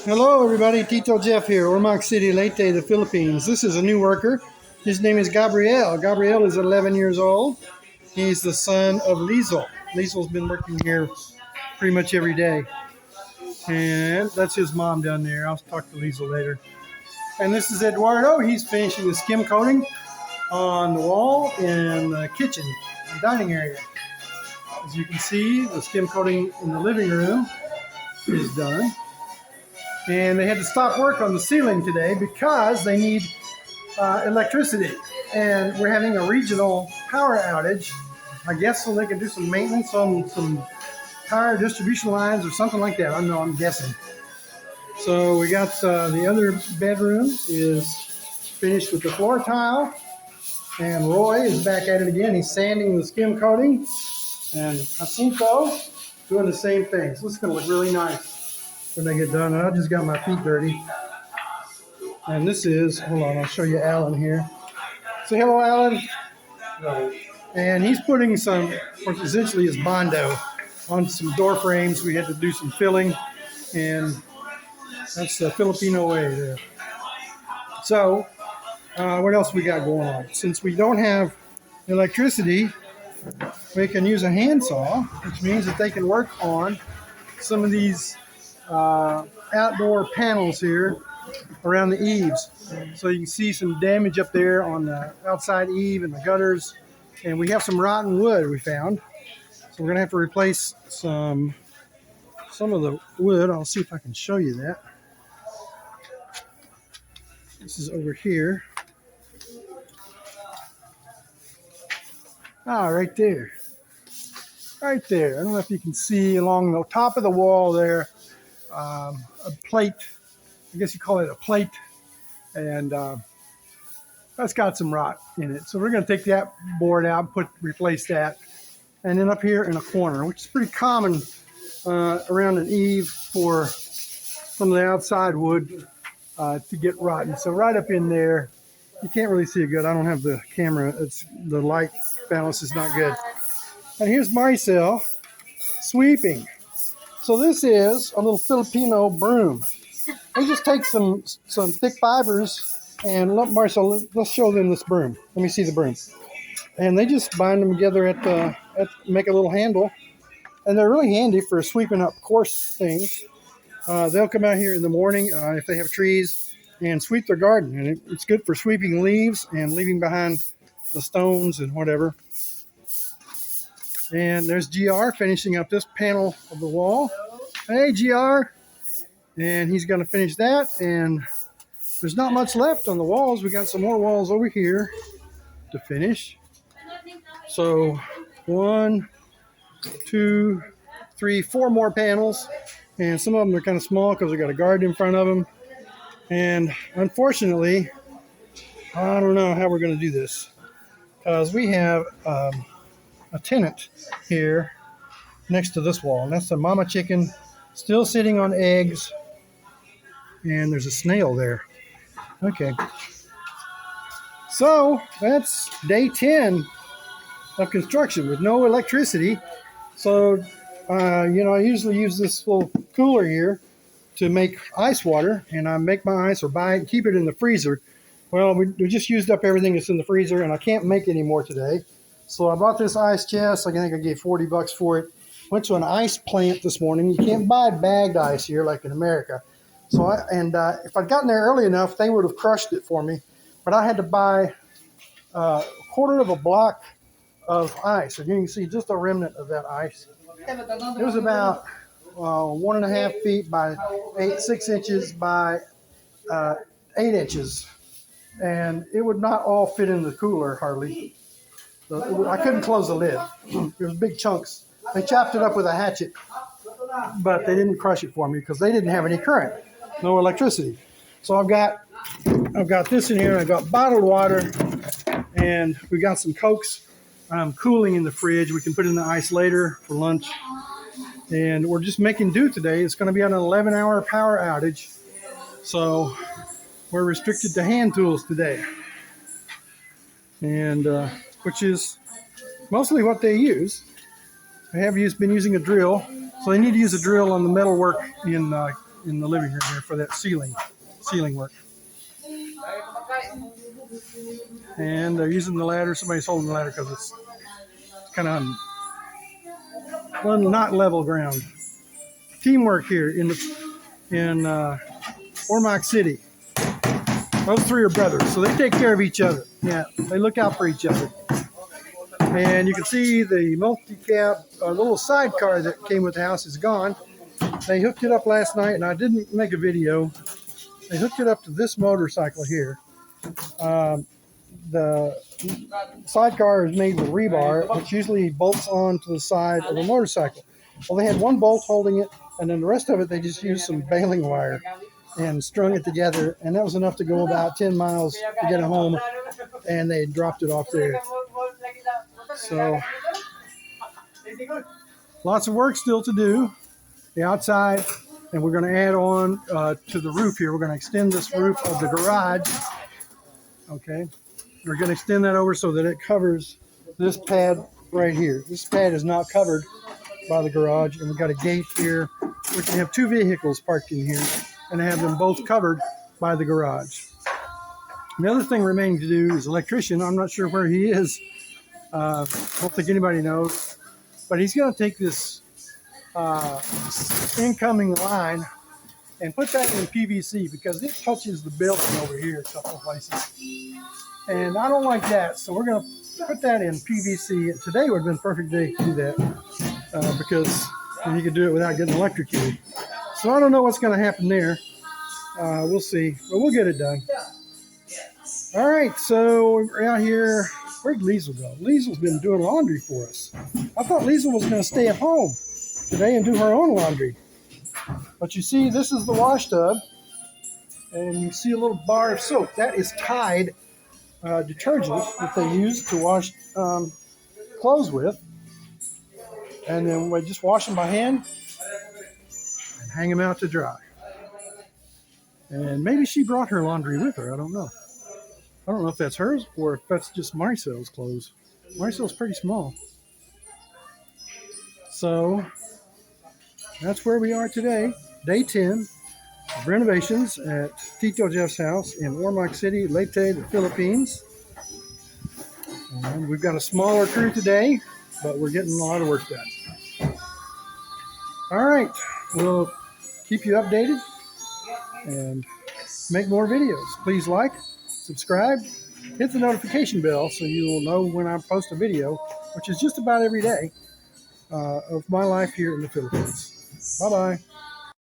Hello everybody, Tito Jeff here, Ormoc City, Leyte the Philippines. This is a new worker. His name is Gabriel. Gabriel is 11 years old. He's the son of Liesel. Liesel's been working here pretty much every day. And that's his mom down there. I'll talk to Liesel later. And this is Eduardo. He's finishing the skim coating on the wall in the kitchen and dining area. As you can see, the skim coating in the living room is done. And they had to stop work on the ceiling today because they need electricity. And we're having a regional power outage, I guess, so they can do some maintenance on some power distribution lines or something like that. I don't know, I'm guessing. So we got the other bedroom is finished with the floor tile. And Roy is back at it again. He's sanding the skim coating. And Jacinto doing the same thing. So it's going to look really nice when they get done. And I just got my feet dirty. And this is, hold on, I'll show you Alan here. Say hello, Alan. Hello. And he's putting some, essentially his Bondo on some door frames. We had to do some filling, and that's the Filipino way there. So, what else we got going on? Since we don't have electricity, we can use a handsaw, which means that they can work on some of these outdoor panels here around the eaves. So you can see some damage up there on the outside eave and the gutters. And we have some rotten wood we found. So we're going to have to replace some of the wood. I'll see if I can show you that. This is over here. Right there. Right there. I don't know if you can see along the top of the wall there, a plate. I guess you call it a plate. And that's got some rot in it. So we're going to take that board out and replace that. And then up here in a corner, which is pretty common around an eave for some of the outside wood to get rotten. So right up in there, you can't really see it good. I don't have the camera. The light balance is not good. And here's Maricel sweeping. So this is a little Filipino broom. We just take some thick fibers and Maricel, let's show them this broom. Let me see the broom. And they just bind them together make a little handle. And they're really handy for sweeping up coarse things. They'll come out here in the morning if they have trees and sweep their garden. And it's good for sweeping leaves and leaving behind the stones and whatever. And there's GR finishing up this panel of the wall. Hey, GR. And he's going to finish that. And there's not much left on the walls. We got some more walls over here to finish. So 1, 2, 3, 4 more panels. And some of them are kind of small because we got a garden in front of them. And unfortunately, I don't know how we're going to do this. Because we have a tenant here next to this wall. And that's the mama chicken still sitting on eggs. And there's a snail there. Okay. So that's day 10 of construction with no electricity. So, I usually use this little cooler here to make ice water. And I make my ice or buy it and keep it in the freezer. Well, we just used up everything that's in the freezer and I can't make any more today. So I bought this ice chest. I think I gave $40 for it. Went to an ice plant this morning. You can't buy bagged ice here like in America. So if I'd gotten there early enough, they would have crushed it for me. But I had to buy a quarter of a block of ice. And you can see just a remnant of that ice. It was about 1.5 feet by 6 inches by 8 inches. And it would not all fit in the cooler hardly. So I couldn't close the lid. There was big chunks. They chopped it up with a hatchet, but they didn't crush it for me because they didn't have any current, no electricity. So I've got this in here. I got bottled water, and we got some Cokes cooling in the fridge. We can put in the ice later for lunch, and we're just making do today. It's going to be on an 11-hour power outage, so we're restricted to hand tools today, and which is mostly what they use. They have been using a drill, so they need to use a drill on the metal work in in the living room here for that ceiling work. And they're using the ladder. Somebody's holding the ladder because it's kind of not level ground. Teamwork here in Ormoc City. Those three are brothers, so they take care of each other. Yeah, they look out for each other. And you can see the multi-cab, little sidecar that came with the house is gone. They hooked it up last night, and I didn't make a video. They hooked it up to this motorcycle here. The sidecar is made with rebar, which usually bolts onto the side of a motorcycle. Well, they had one bolt holding it, and then the rest of it, they just used some baling wire and strung it together, and that was enough to go about 10 miles to get it home, and they dropped it off there. So, lots of work still to do. The outside, and we're going to add on to the roof here. We're going to extend this roof of the garage. Okay, we're going to extend that over so that it covers this pad right here. This pad is not covered by the garage, and we've got a gate here. We can have two vehicles parked in here and have them both covered by the garage. And the other thing remaining to do is electrician. I'm not sure where he is. I don't think anybody knows, but he's going to take this incoming line and put that in PVC because it touches the building over here a couple of places. And I don't like that, so we're going to put that in PVC. Today would have been a perfect day to do that because you could do it without getting electrocuted. So I don't know what's going to happen there. We'll see, but we'll get it done. All right, so we're out here. Where'd Liesl go? Liesl's been doing laundry for us. I thought Liesl was going to stay at home today and do her own laundry. But you see, this is the wash tub, and you see a little bar of soap. That is Tide detergent that they use to wash clothes with. And then we just wash them by hand and hang them out to dry. And maybe she brought her laundry with her. I don't know. I don't know if that's hers or if that's just Marcel's clothes. Marcel's pretty small. So that's where we are today. Day 10 of renovations at Tito Jeff's house in Ormoc City, Leyte the Philippines. And we've got a smaller crew today, but we're getting a lot of work done. All right, we'll keep you updated and make more videos. Please like, subscribe, hit the notification bell so you will know when I post a video, which is just about every day of my life here in the Philippines. Bye-bye.